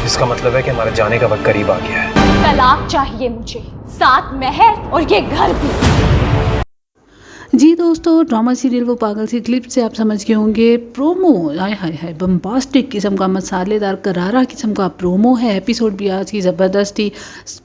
اس کا مطلب ہے کہ ہمارے جانے کا وقت قریب آ گیا ہے. طلاق چاہیے مجھے، ساتھ مہر اور یہ گھر بھی. جی دوستو، ڈرامہ سیریل وہ پاگل سی کلپ سے آپ سمجھ گئے ہوں گے. پرومو ہائے ہائے ہائے بمباسٹک قسم کا، مسالے دار کرارا قسم کا پرومو ہے. ایپیسوڈ بھی آج کی زبردست تھی.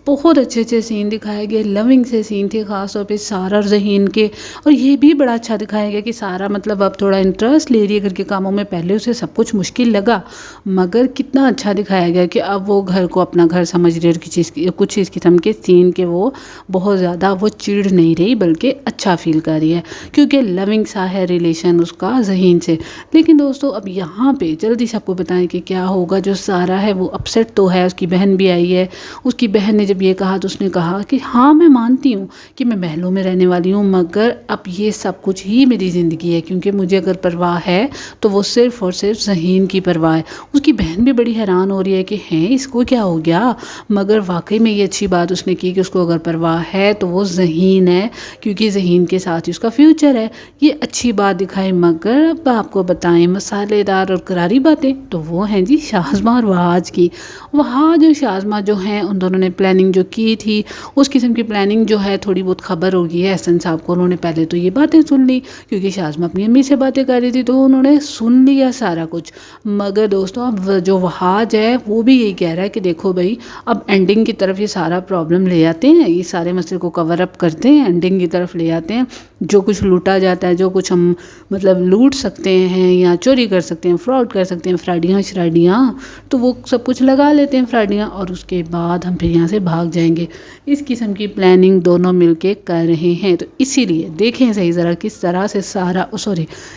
بہت اچھے اچھے سین دکھائے گئے، لوننگ سے سین تھے خاص طور پہ سارا اور ذہین کے. اور یہ بھی بڑا اچھا دکھایا گیا کہ سارا مطلب اب تھوڑا انٹرسٹ لے رہی ہے گھر کے کاموں میں. پہلے اسے سب کچھ مشکل لگا، مگر کتنا اچھا دکھایا گیا کہ اب وہ گھر کو اپنا گھر سمجھ رہی ہے. کچھ اس قسم کے سین کے وہ بہت زیادہ وہ چڑ نہیں رہی بلکہ اچھا فیل کر رہی ہے، کیونکہ لوننگ سا ہے ریلیشن اس کا ذہین سے. لیکن دوستو اب یہاں پہ جلدی سے آپ کو بتائیں کہ کیا ہوگا. جو سارا ہے وہ اپسیٹ تو ہے، اس کی بہن بھی آئی ہے. اس کی بہن نے جب یہ کہا تو اس نے کہا کہ ہاں میں مانتی ہوں کہ میں محلوں میں رہنے والی ہوں، مگر اب یہ سب کچھ ہی میری زندگی ہے، کیونکہ مجھے اگر پرواہ ہے تو وہ صرف اور صرف ذہین کی پرواہ ہے. اس کی بہن بھی بڑی حیران ہو رہی ہے کہ ہیں اس کو کیا ہو گیا، مگر واقعی میں یہ اچھی بات اس نے کی کہ اس کو اگر پرواہ ہے تو وہ ذہین ہے، کیونکہ ذہین کے ساتھ اس کا فیوچر ہے. یہ اچھی بات دکھائی. مگر اب آپ کو بتائیں مسالے دار اور کراری باتیں تو وہ ہیں جی شازمہ اور وہاج کی. وہاج اور شازمہ جو ہیں ان دونوں نے پلاننگ جو کی تھی، اس قسم کی پلاننگ جو ہے تھوڑی بہت خبر ہوگی ہے احسن صاحب کو. انہوں نے پہلے تو یہ باتیں سن لی کیونکہ شازمہ اپنی امی سے باتیں کر رہی تھی، تو انہوں نے سن لیا سارا کچھ. مگر دوستوں اب جو وہاج ہے وہ بھی یہی کہہ رہا ہے کہ دیکھو بھائی اب اینڈنگ کی طرف یہ سارا پرابلم لے آتے ہیں، یہ سارے مسئلے کو کور اپ کرتے ہیں، اینڈنگ کی طرف لے آتے ہیں. جو کچھ لوٹا جاتا ہے، جو کچھ ہم مطلب لوٹ سکتے ہیں یا چوری کر سکتے ہیں، فراڈ کر سکتے ہیں، فراڈیاں تو وہ سب کچھ لگا لیتے ہیں فراڈیاں، اور اس کے بعد ہم پھر یہاں سے بھاگ جائیں گے. اس قسم کی پلاننگ دونوں مل کے کر رہے ہیں. تو اسی لیے دیکھیں صحیح ذرا کس طرح سے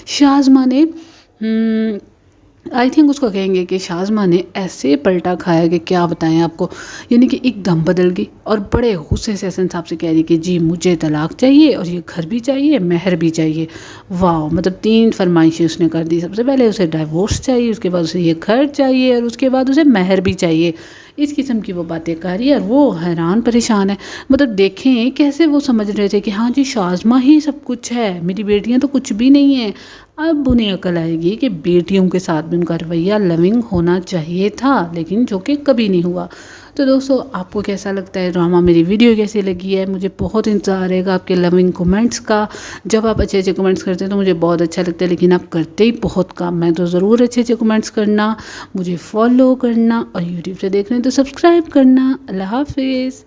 شازمہ نے آئی تھنک اس کو کہیں گے کہ شازمہ نے ایسے پلٹا کھایا کہ کیا بتائیں آپ کو. یعنی کہ ایک دم بدل گئی اور بڑے غصے سے احسن صاحب سے کہہ رہی کہ جی مجھے طلاق چاہیے اور یہ گھر بھی چاہیے، مہر بھی چاہیے. واو، مطلب 3 فرمائشیں اس نے کر دی. سب سے پہلے اسے ڈائیورس چاہیے، اس کے بعد اسے یہ گھر چاہیے، اور اس کے بعد اسے مہر بھی چاہیے. اس قسم کی وہ باتیں کر رہی ہے اور وہ حیران پریشان ہے. مطلب دیکھیں کیسے وہ سمجھ رہے تھے کہ ہاں جی شازمہ ہی سب کچھ ہے، میری بیٹیاں تو کچھ بھی نہیں ہیں. اب انہیں عقل آئے گی کہ بیٹیوں کے ساتھ بھی ان کا رویہ لوننگ ہونا چاہیے تھا، لیکن جو کہ کبھی نہیں ہوا. تو دوستو آپ کو کیسا لگتا ہے ڈرامہ، میری ویڈیو کیسی لگی ہے؟ مجھے بہت انتظار رہے گا آپ کے لوننگ کومنٹس کا. جب آپ اچھے اچھے کومنٹس کرتے ہیں تو مجھے بہت اچھا لگتا ہے، لیکن آپ کرتے ہی بہت کم ہیں. تو ضرور اچھے اچھے کومنٹس کرنا، مجھے فالو کرنا، اور یوٹیوب سے دیکھ رہے ہیں تو سبسکرائب کرنا. اللہ حافظ.